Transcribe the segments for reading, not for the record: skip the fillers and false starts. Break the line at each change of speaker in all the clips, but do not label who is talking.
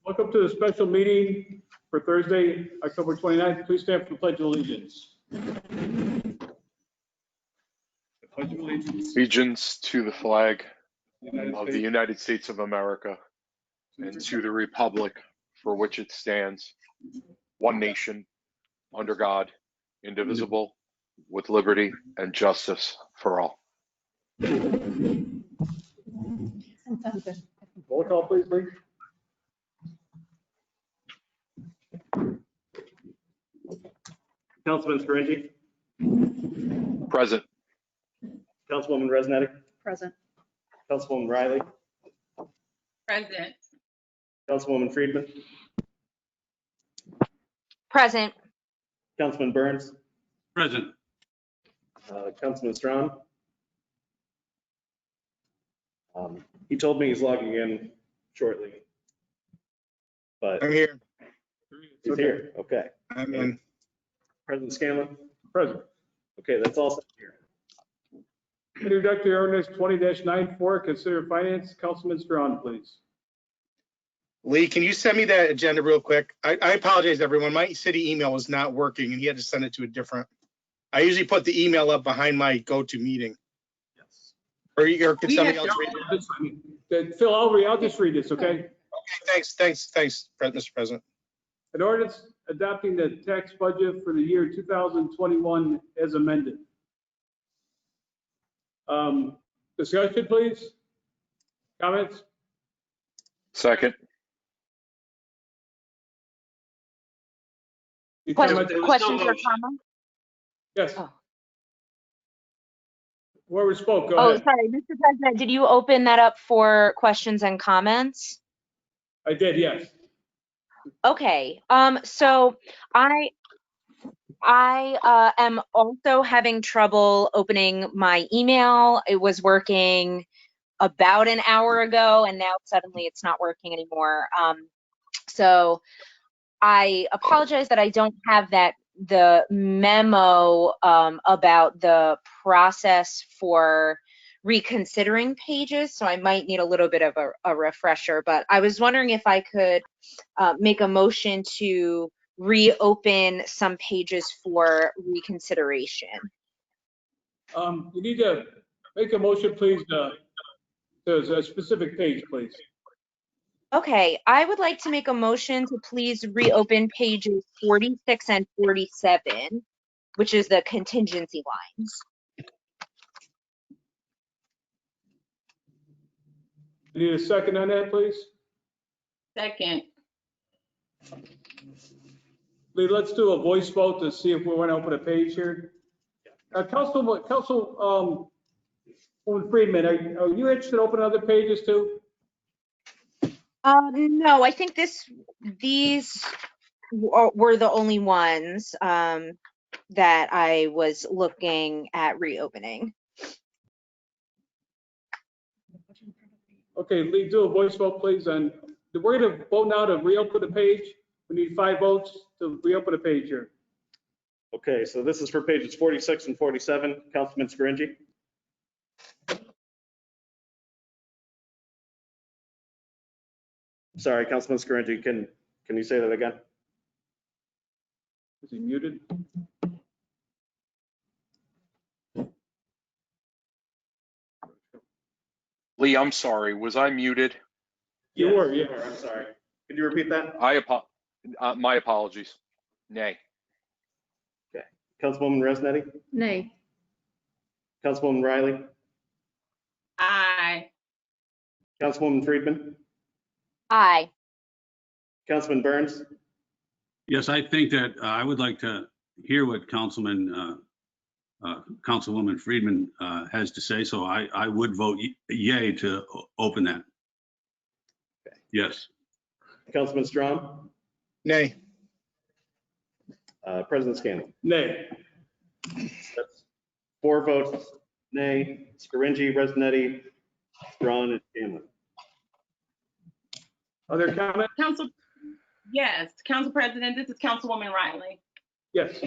Welcome to the special meeting for Thursday, October 29th. Please stand for the Pledge of Allegiance. Pledge of Allegiance.
Allegiance to the flag of the United States of America and to the republic for which it stands, one nation, under God, indivisible, with liberty and justice for all.
Roll call, please, Lee.
Councilman Scaringi,
Present.
Councilwoman Resnetti,
Present.
Councilwoman Riley,
Present.
Councilwoman Friedman,
Present.
Councilman Burns,
Present.
Councilman Strawn. He told me he's logging in shortly, but
I'm here.
he's here. Okay.
I'm in.
President Scanlon.
Present.
Okay, that's all set here.
Introductory ordinance 20-94, consider finance. Councilman Strawn, please.
Lee, can you send me that agenda real quick? I apologize, everyone. My city email was not working and he had to send it to a different. I usually put the email up behind my go-to meeting.
Yes.
Or can somebody else read it?
Phil, I'll just read this, okay?
Okay, thanks, Mr. President.
An ordinance adopting the tax budget for the year 2021 as amended. Discussion, please. Comments?
Second.
You
Questions
comment?
or comments?
Yes.
Oh.
Whoever spoke, go
Oh,
ahead.
sorry, Mr. President, did you open that up for questions and comments?
I did, yes.
Okay, so I am also having trouble opening my email. It was working about an hour ago and now suddenly it's not working anymore. So I apologize that I don't have the memo about the process for reconsidering pages, so I might need a little bit of a refresher, but I was wondering if I could make a motion to reopen some pages for reconsideration.
You need to make a motion, please, to a specific page, please.
Okay, I would like to make a motion to please reopen pages 46 and 47, which is the contingency lines.
You need a second on that, please?
Second.
Lee, let's do a voice vote to see if we want to open a page here. Councilwoman Friedman, are you interested in opening other pages too?
No, I think these were the only ones that I was looking at reopening.
Okay, Lee, do a voice vote, please. And we're going to vote now to reopen the page. We need 5 votes to reopen the page here.
Okay, so this is for pages 46 and 47. Councilman Scaringi. Sorry, Councilman Scaringi, can you say that again?
Is he muted?
Lee, I'm sorry. Was I muted?
You
Yes,
were, yeah.
I'm sorry. Could you repeat that?
My apologies. Nay.
Councilwoman Resnetti,
Nay.
Councilwoman Riley,
Aye.
Councilwoman Friedman,
Aye.
Councilman Burns,
Yes, I think that I would like to hear what Councilwoman Friedman has to say. So I would vote yay to open that. Yes.
Councilman Strawn,
Nay.
President Scanlon.
Nay.
That's 4 votes, nay. Scaringi, Resnetti, Strawn, and Scanlon.
Other comments?
Yes, Council President, this is Councilwoman Riley.
Yes.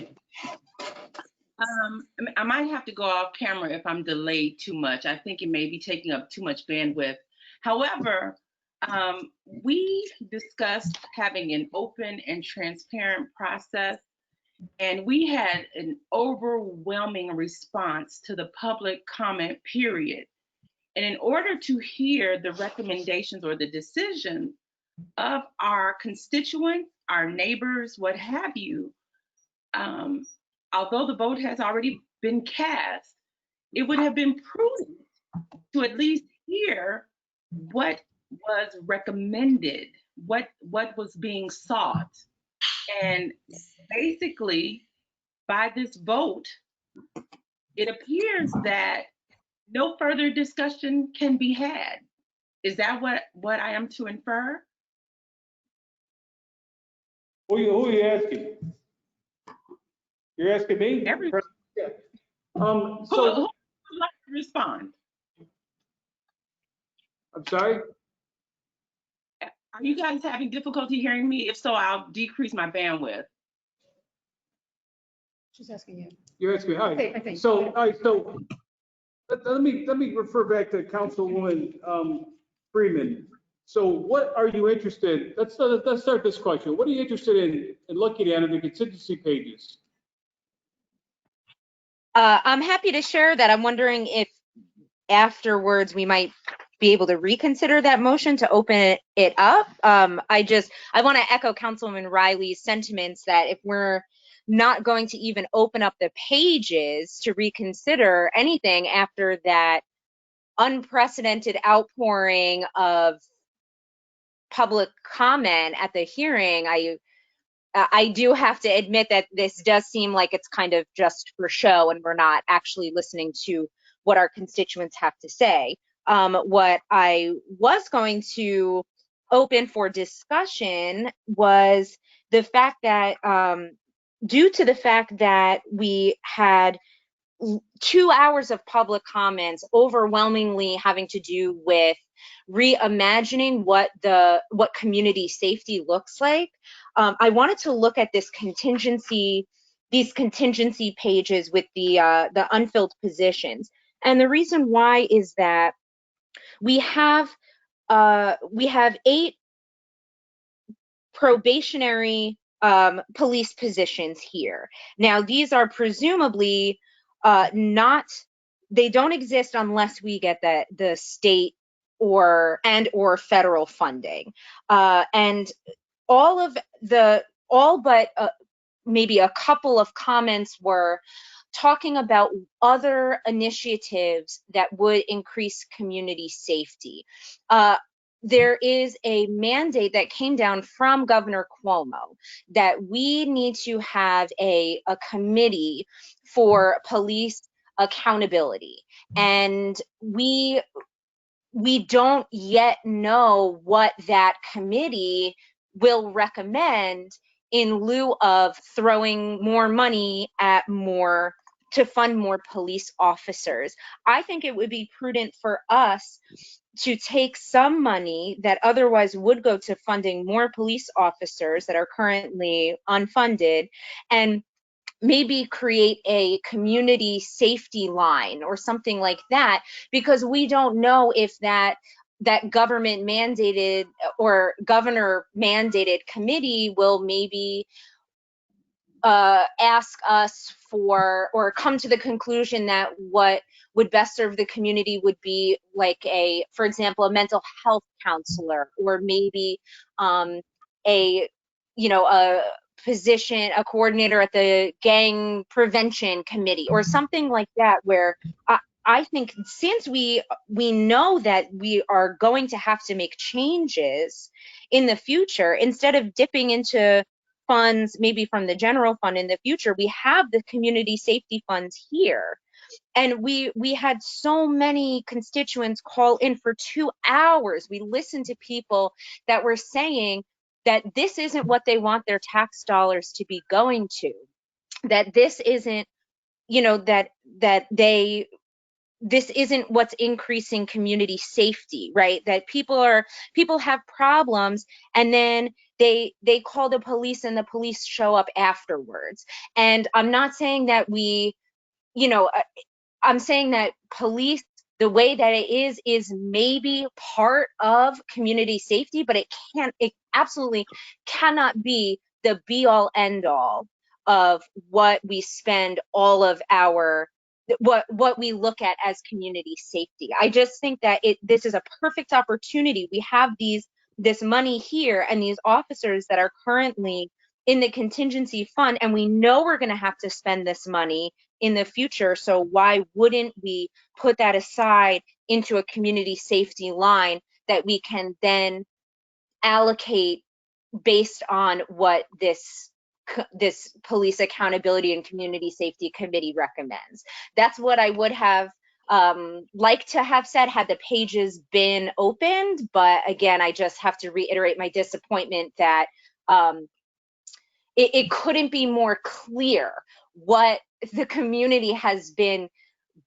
I might have to go off camera if I'm delayed too much. I think it may be taking up too much bandwidth. However, We discussed having an open and transparent process, and we had an overwhelming response to the public comment period. And in order to hear the recommendations or the decisions of our constituents, our neighbors, what have you, although the vote has already been cast, it would have been prudent to at least hear what was recommended, what was being sought. And basically, by this vote, it appears that no further discussion can be had. Is that what I am to infer?
Who are you asking? You're asking me?
Everyone.
Yeah.
Who
So,
would like to respond?
I'm sorry?
Are you guys having difficulty hearing me? If so, I'll decrease my bandwidth.
She's asking you.
You're asking, all
I
right.
think.
So, all right, so let me refer back to Councilwoman Freeman. So what are you interested, let's start this question. What are you interested in looking at in the contingency pages?
I'm happy to share that. I'm wondering if afterwards we might be able to reconsider that motion to open it up. I want to echo Councilwoman Riley's sentiments that if we're not going to even open up the pages to reconsider anything after that unprecedented outpouring of public comment at the hearing, I do have to admit that this does seem like it's kind of just for show and we're not actually listening to what our constituents have to say. What I was going to open for discussion was the fact that due to the fact that we had 2 hours of public comments overwhelmingly having to do with reimagining what community safety looks like. I wanted to look at these contingency pages with the unfilled positions. And the reason why is that we have 8 probationary police positions here. Now, these are presumably they don't exist unless we get the state or federal funding. And all but maybe a couple of comments were talking about other initiatives that would increase community safety. There is a mandate that came down from Governor Cuomo that we need to have a committee for police accountability. And we don't yet know what that committee will recommend in lieu of throwing more money at to fund more police officers. I think it would be prudent for us to take some money that otherwise would go to funding more police officers that are currently unfunded and maybe create a community safety line or something like that, because we don't know if that government mandated or governor mandated committee will maybe ask us for or come to the conclusion that what would best serve the community would be like for example, a mental health counselor, or maybe a position, a coordinator at the gang prevention committee or something like that, where I think since we know that we are going to have to make changes in the future, instead of dipping into funds maybe from the general fund in the future, we have the community safety funds here. And we had so many constituents call in for 2 hours. We listened to people that were saying that this isn't what they want their tax dollars to be going to, that this isn't, this isn't what's increasing community safety, right? That people have problems and then they call the police and the police show up afterwards. And I'm not saying that I'm saying that police the way that it is maybe part of community safety, but it absolutely cannot be the be all end all of what we spend all of our what we look at as community safety. I just think that this is a perfect opportunity. We have this money here and these officers that are currently in the contingency fund, and we know we're going to have to spend this money in the future. So why wouldn't we put that aside into a community safety line that we can then allocate based on what this Police Accountability and Community Safety Committee recommends? That's what I would have liked to have said had the pages been opened. But again, I just have to reiterate my disappointment that it couldn't be more clear what the community has been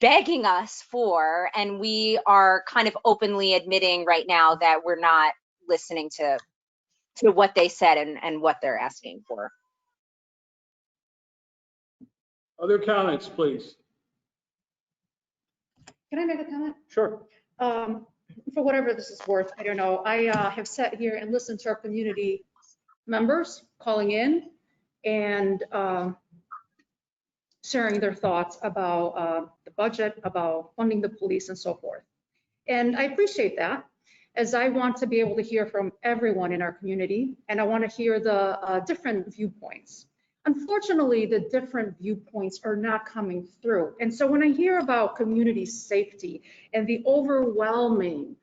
begging us for, and we are kind of openly admitting right now that we're not listening to what they said and what they're asking for.
Other comments, please?
Can I make a comment?
Sure.
For whatever this is worth, I don't know. I have sat here and listened to our community members calling in and sharing their thoughts about the budget, about funding the police and so forth. And I appreciate that, as I want to be able to hear from everyone in our community, and I want to hear the different viewpoints. Unfortunately, the different viewpoints are not coming through. And so when I hear about community safety and the overwhelming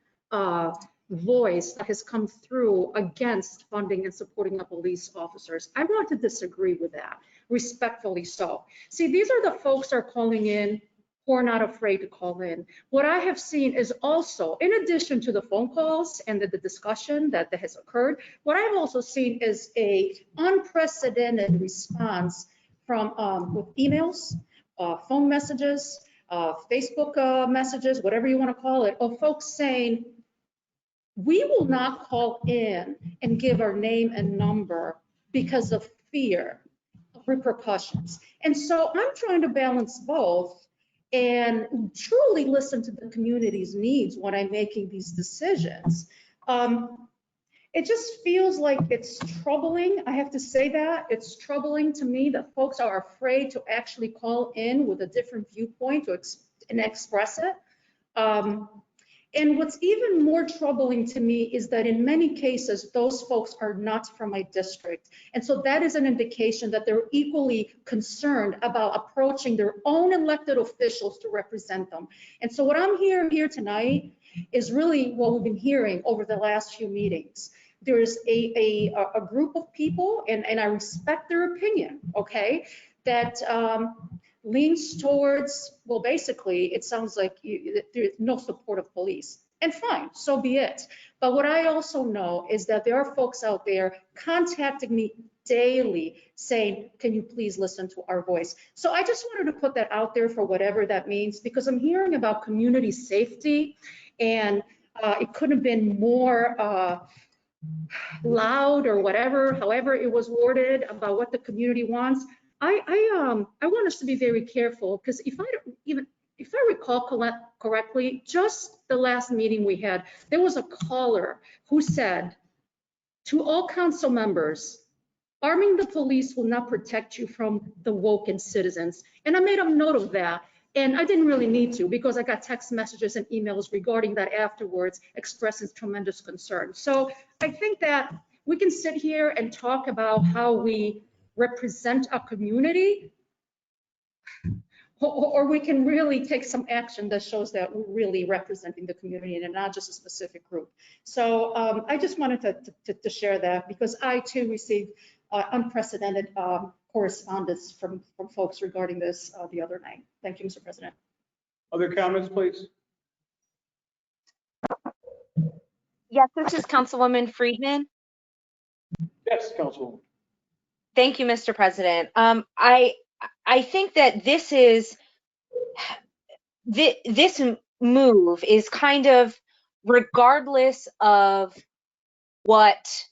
voice that has come through against funding and supporting the police officers, I want to disagree with that, respectfully so. See, these are the folks that are calling in who are not afraid to call in. What I have seen is also, in addition to the phone calls and the discussion that has occurred, what I've also seen is a unprecedented response from with emails, phone messages, Facebook messages, whatever you want to call it, of folks saying, we will not call in and give our name and number because of fear of repercussions. And so I'm trying to balance both and truly listen to the community's needs when I'm making these decisions. It just feels like it's troubling. I have to say that. It's troubling to me that folks are afraid to actually call in with a different viewpoint and express it. And what's even more troubling to me is that in many cases, those folks are not from my district. And so that is an indication that they're equally concerned about approaching their own elected officials to represent them. And so what I'm hearing here tonight is really what we've been hearing over the last few meetings. There's a group of people, and I respect their opinion, okay, that leans towards, well, basically, it sounds like there's no support of police. And fine, so be it. But what I also know is that there are folks out there contacting me daily saying, can you please listen to our voice? So I just wanted to put that out there for whatever that means, because I'm hearing about community safety, and it couldn't have been more loud or whatever, however it was worded about what the community wants. I want us to be very careful, because if I recall correctly, just the last meeting we had, there was a caller who said to all council members, arming the police will not protect you from the woken citizens. And I made a note of that. And I didn't really need to, because I got text messages and emails regarding that afterwards, expressing tremendous concern. So I think that we can sit here and talk about how we represent a community, or we can really take some action that shows that we're really representing the community and not just a specific group. So I just wanted to share that, because I too received unprecedented correspondence from folks regarding this the other night. Thank you, Mr. President.
Other comments, please?
Yes, this is Councilwoman Friedman.
Yes, Councilwoman.
Thank you, Mr. President. I think that this move is kind of, regardless of what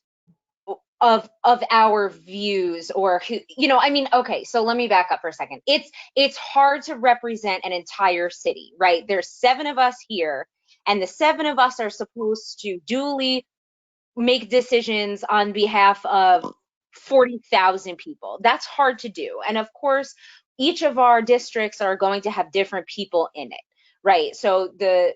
of our views or who, I mean, okay, so let me back up for a second. It's hard to represent an entire city, right? There's 7 of us here, and the 7 of us are supposed to duly make decisions on behalf of 40,000 people. That's hard to do. And of course, each of our districts are going to have different people in it, right? So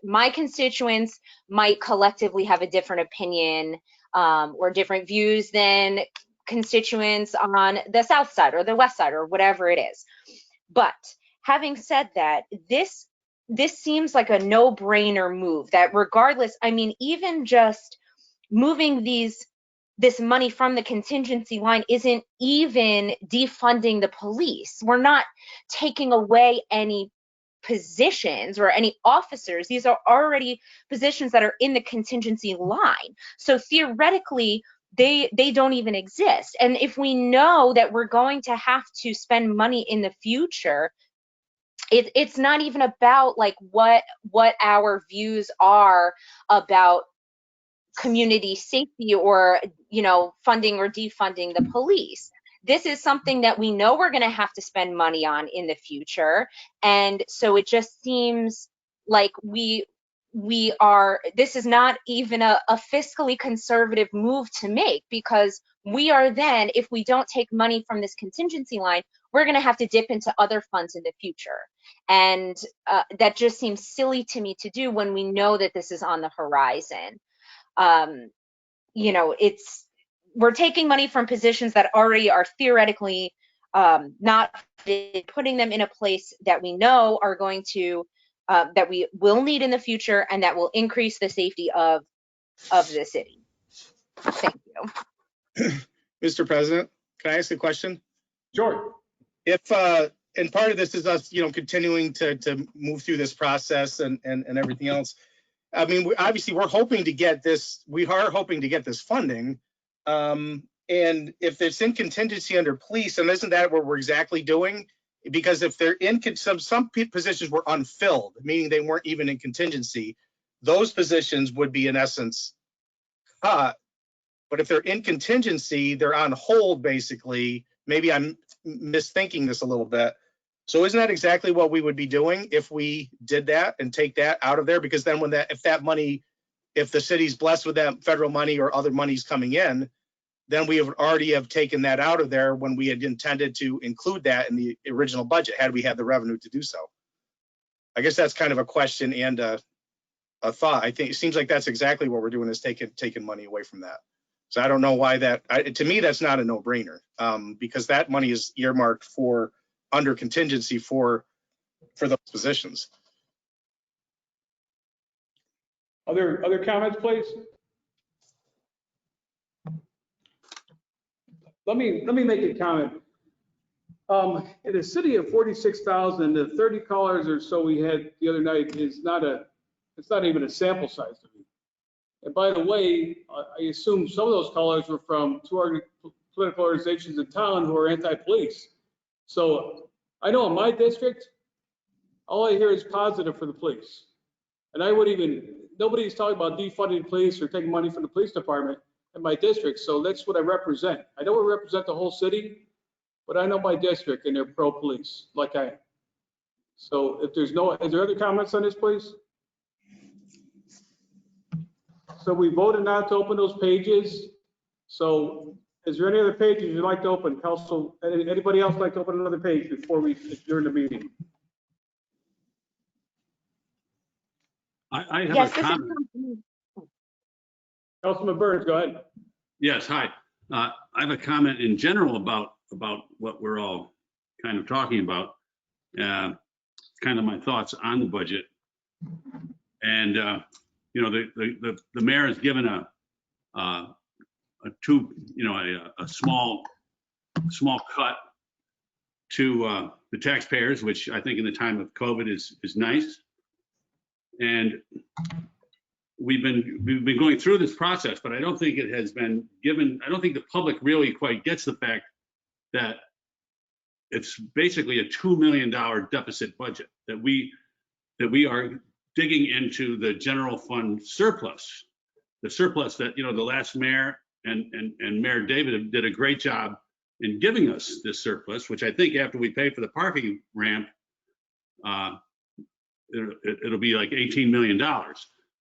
my constituents might collectively have a different opinion or different views than constituents on the south side or the west side or whatever it is. But having said that, this seems like a no-brainer move that regardless, I mean, even just moving this money from the contingency line isn't even defunding the police. We're not taking away any positions or any officers. These are already positions that are in the contingency line. So theoretically, they don't even exist. And if we know that we're going to have to spend money in the future, it's not even about like what our views are about community safety or funding or defunding the police. This is something that we know we're going to have to spend money on in the future, and so it just seems like this is not even a fiscally conservative move to make, because we are then, if we don't take money from this contingency line, we're going to have to dip into other funds in the future, and that just seems silly to me to do when we know that this is on the horizon. We're taking money from positions that already are theoretically not putting them in a place that we know are going to that we will need in the future, and that will increase the safety of the city. Thank you.
Mr. President, can I ask a question?
Sure.
If, and part of this is us, continuing to move through this process and everything else. I mean, obviously we're hoping to get this, funding. And if it's in contingency under police, and isn't that what we're exactly doing? Because if they're in, some positions were unfilled, meaning they weren't even in contingency, those positions would be in essence cut. But if they're in contingency, they're on hold, basically. Maybe I'm misthinking this a little bit. So isn't that exactly what we would be doing if we did that and take that out of there? Because then if the city's blessed with that federal money or other monies coming in, then we would already have taken that out of there when we had intended to include that in the original budget, had we had the revenue to do so. I guess that's kind of a question and a thought. I think it seems like that's exactly what we're doing, is taking money away from that. So I don't know why to me, that's not a no-brainer, because that money is earmarked for under contingency for those positions.
Other comments, please? Let me make a comment. In a city of 46,000, the 30 callers or so we had the other night it's not even a sample size to me. And by the way, I assume some of those callers were from 2 political organizations in town who are anti-police. So I know in my district, all I hear is positive for the police. And nobody's talking about defunding police or taking money from the police department in my district. So that's what I represent. I don't represent the whole city, but I know my district and they're pro-police like I am. So if is there other comments on this, please? So we voted not to open those pages. So is there any other pages you'd like to open? Council, anybody else like to open another page before we adjourn the meeting?
I have
Yes,
a comment.
Councilman Burns, go ahead.
Yes, hi. I have a comment in general about what we're all kind of talking about. Kind of my thoughts on the budget. And the mayor has given a small cut to the taxpayers, which I think in the time of COVID is nice. And we've been going through this process, but I don't think it has been given. I don't think the public really quite gets the fact that it's basically a $2 million deficit budget that we are digging into the general fund surplus, the surplus that the last mayor and Mayor David did a great job in giving us this surplus, which I think after we pay for the parking ramp, it'll be like $18 million.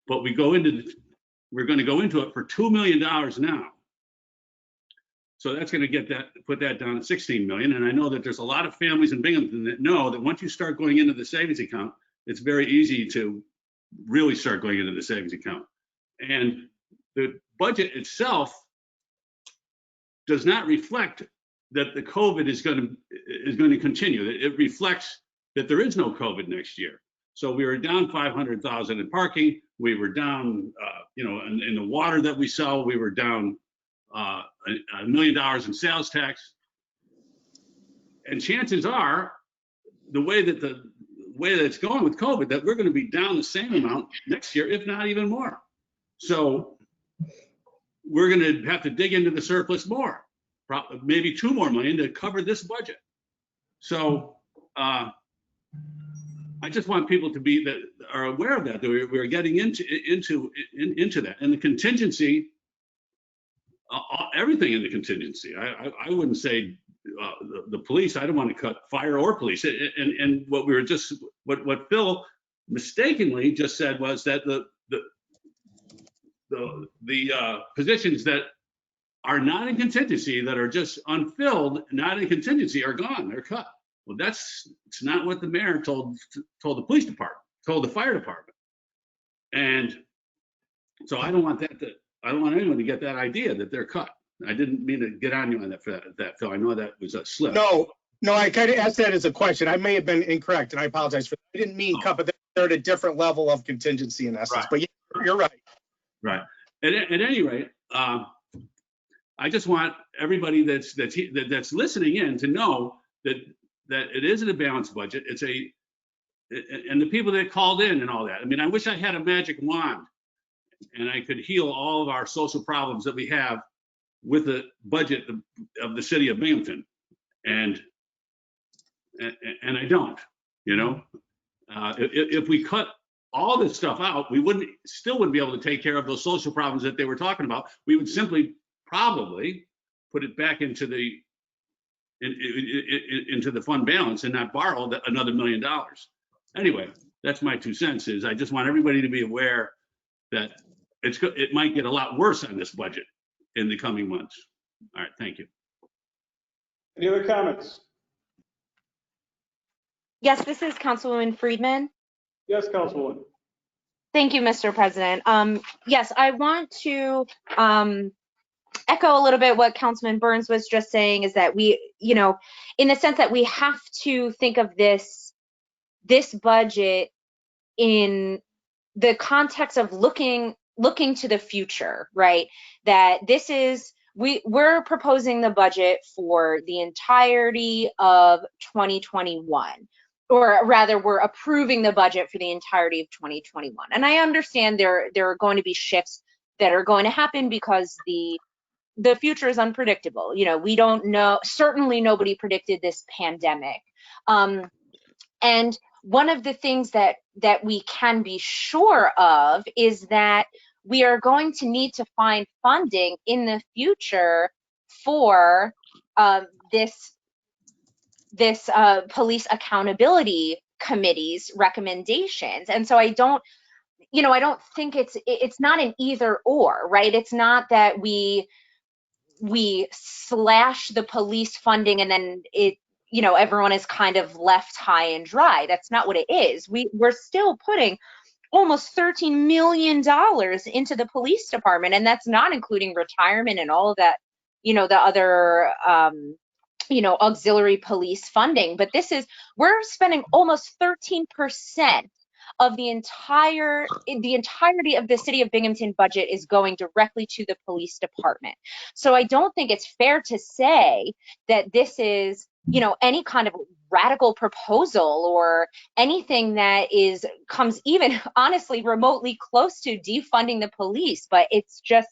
But we're going to go into it for $2 million now. So that's going to put that down to 16 million. And I know that there's a lot of families in Binghamton that know that once you start going into the savings account, it's very easy to really start going into the savings account. And the budget itself does not reflect that the COVID is going to continue. It reflects that there is no COVID next year. So we were down 500,000 in parking. We were down, in the water that we sell, we were down $1 million in sales tax. And chances are, the way that it's going with COVID, that we're going to be down the same amount next year, if not even more. So we're going to have to dig into the surplus more, maybe 2 more million to cover this budget. So I just want people to be that are aware of that we're getting into that, and the contingency, everything in the contingency. I wouldn't say the police. I don't want to cut fire or police. And what we were just what Phil mistakenly just said was that the positions that are not in contingency, that are just unfilled, not in contingency, are gone. They're cut. Well, it's not what the mayor told the police department, told the fire department. And so I don't want anyone to get that idea that they're cut. I didn't mean to get on you on that, Phil. I know that was a slip.
No, I kind of asked that as a question. I may have been incorrect, and I apologize for that. I didn't mean cut, but they're at a different level of contingency in essence. Right. But yeah, you're right.
Right. At any rate, I just want everybody that's listening in to know that it isn't a balanced budget. And the people that called in and all that. I mean, I wish I had a magic wand and I could heal all of our social problems that we have with the budget of the city of Binghamton. And I don't, if we cut all this stuff out, we still wouldn't be able to take care of those social problems that they were talking about. We would simply probably put it back into the fund balance and not borrow another $1 million. Anyway, that's my 2 cents. I just want everybody to be aware that it might get a lot worse on this budget in the coming months. All right, thank you.
Any other comments?
Yes, this is Councilwoman Friedman.
Yes, Councilwoman.
Thank you, Mr. President. Yes, I want to echo a little bit what Councilman Burns was just saying, is that we, in the sense that we have to think of this budget in the context of looking to the future, right? That this is, we're proposing the budget for the entirety of 2021, or rather we're approving the budget for the entirety of 2021. And I understand there are going to be shifts that are going to happen because the future is unpredictable. We don't know, certainly nobody predicted this pandemic. And one of the things that we can be sure of is that we are going to need to find funding in the future for this police accountability committee's recommendations. And so I don't think it's not an either or, right? It's not that we slash the police funding and then everyone is kind of left high and dry. That's not what it is. We're still putting almost $13 million into the police department, and that's not including retirement and all of that, the other, auxiliary police funding. But we're spending almost 13% of the entirety of the city of Binghamton budget is going directly to the police department. So I don't think it's fair to say that this is, any kind of radical proposal or anything that comes even honestly remotely close to defunding the police. But it's just,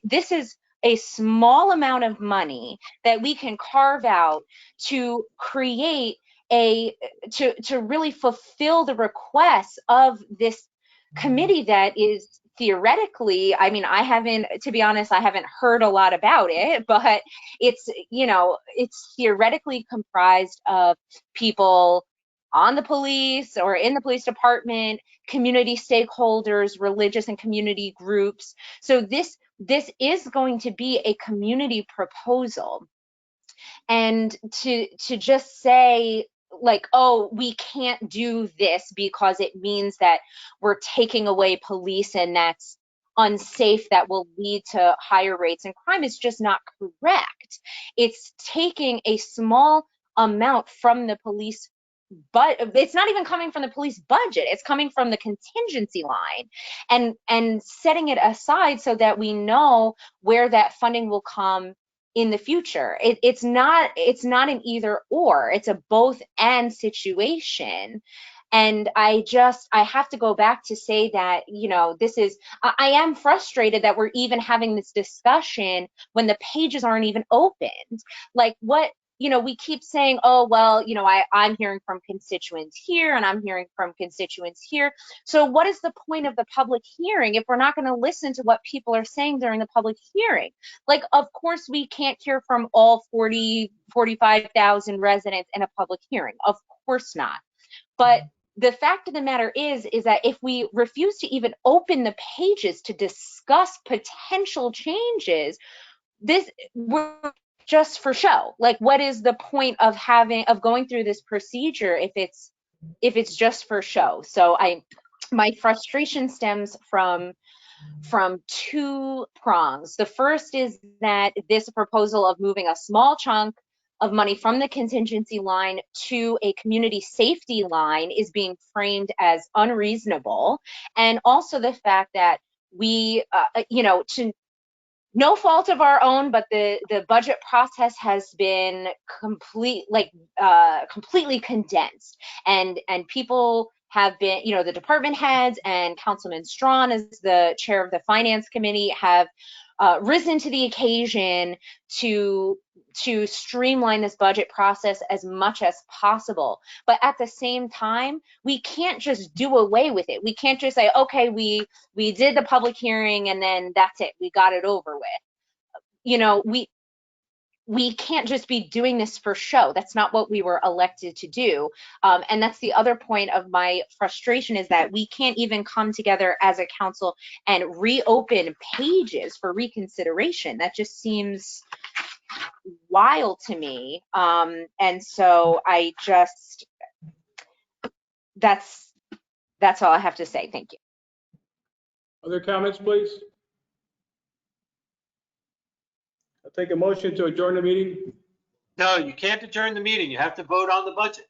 this is a small amount of money that we can carve out to create to really fulfill the requests of this committee that is theoretically, I mean, I haven't, to be honest, I haven't heard a lot about it, but it's, you know, it's theoretically comprised of people on the police or in the police department, community stakeholders, religious and community groups. So this is going to be a community proposal. And to just say like, oh, we can't do this because it means that we're taking away police and that's unsafe, that will lead to higher rates in crime, is just not correct. It's taking a small amount from the police, but it's not even coming from the police budget. It's coming from the contingency line and setting it aside so that we know where that funding will come in the future. It's not an either or, it's a both and situation. And I have to go back to say that, you know, I am frustrated that we're even having this discussion when the pages aren't even opened. Like, what, you know, we keep saying, oh, well, you know, I'm hearing from constituents here and I'm hearing from constituents here. So what is the point of the public hearing if we're not going to listen to what people are saying during the public hearing? Like, of course, we can't hear from all 45,000 residents in a public hearing. Of course not. But the fact of the matter is that if we refuse to even open the pages to discuss potential changes, we're just for show. Like, what is the point of going through this procedure if it's just for show? So my frustration stems from two prongs. The first is that this proposal of moving a small chunk of money from the contingency line to a community safety line is being framed as unreasonable. And also the fact that we, you know, to no fault of our own, but the budget process has been completely condensed, and people have been, you know, the department heads and Councilman Strawn, as the chair of the finance committee, have risen to the occasion to streamline this budget process as much as possible. But at the same time, we can't just do away with it. We can't just say, okay, we did the public hearing and then that's it, we got it over with. You know, we can't just be doing this for show. That's not what we were elected to do. And that's the other point of my frustration, is that we can't even come together as a council and reopen pages for reconsideration. That just seems wild to me. And so that's all I have to say. Thank you.
Other comments, please? I'll take a motion to adjourn the meeting.
No, you can't adjourn the meeting. You have to vote on the budget.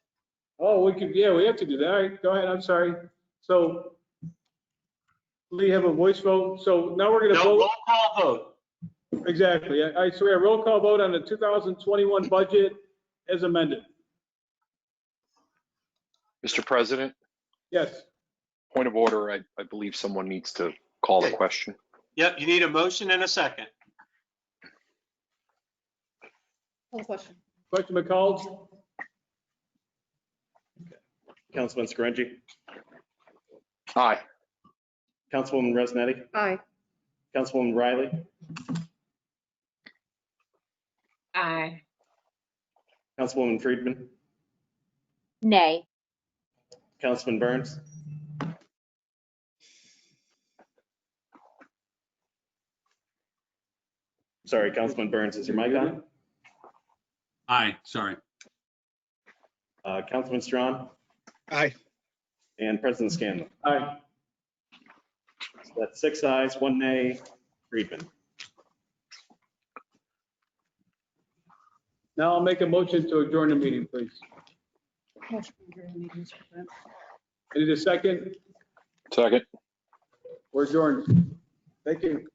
Oh, we have to do that. All right, go ahead. I'm sorry. So we have a voice vote. So now we're going to
No,
vote.
roll call vote.
Exactly. All right, so we have a roll call vote on the 2021 budget as amended.
Mr. President,
Yes.
point of order, I believe someone needs to call the
Okay.
question.
Yep, you need a motion and a second.
Call the question.
Question McCall?
Councilman Scaringi,
Aye.
Councilwoman Resnetti,
Aye.
Councilwoman Riley,
Aye.
Councilwoman Friedman,
Nay.
Councilman Burns, sorry, Councilman Burns, is your mic on?
Aye, sorry.
Councilman Strawn
Aye.
and President Scanlon.
Aye.
So that's 6 ayes, 1 nay, Friedman.
Now I'll make a motion to adjourn the meeting, please.
Motion to adjourn the meeting, Mr. President.
I need a second.
Second.
We're adjourned. Thank you.